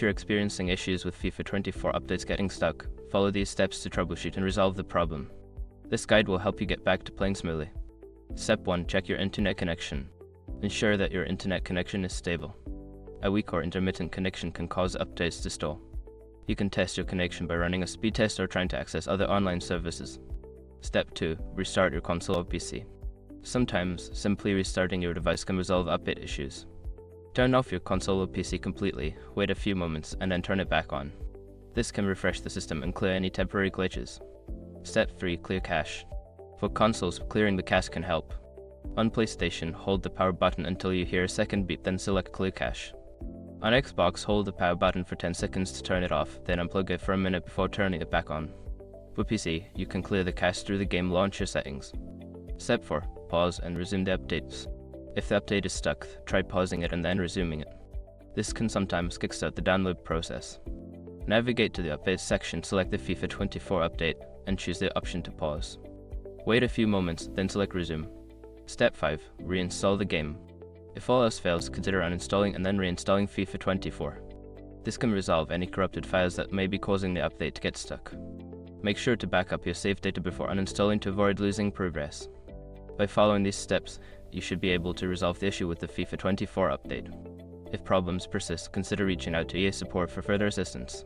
you're experiencing issues with FIFA 24 updates getting stuck, follow these steps to troubleshoot and resolve the problem. This guide will help you get back to playing smoothly. Step 1. Check your internet connection. Ensure that your internet connection is stable. A weak or intermittent connection can cause updates to stall. You can test your connection by running a speed test or trying to access other online services. Step 2. Restart your console or PC. Sometimes, simply restarting your device can resolve update issues. Turn off your console or PC completely, wait a few moments, and then turn it back on. This can refresh the system and clear any temporary glitches. Step 3. Clear cache. For consoles, clearing the cache can help. On PlayStation, hold the power button until you hear a second beep, then select Clear Cache. On Xbox, hold the power button for 10 seconds to turn it off, then unplug it for a minute before turning it back on. For PC, you can clear the cache through the game launcher settings. Step 4. Pause and resume the updates. If the update is stuck, try pausing it and then resuming it. This can sometimes kickstart the download process. Navigate to the updates section, select the FIFA 24 update, and choose the option to pause. Wait a few moments, then select resume. Step 5. Reinstall the game. If all else fails, consider uninstalling and then reinstalling FIFA 24. This can resolve any corrupted files that may be causing the update to get stuck. Make sure to back up your save data before uninstalling to avoid losing progress. By following these steps, you should be able to resolve the issue with the FIFA 24 update. If problems persist, consider reaching out to EA support for further assistance.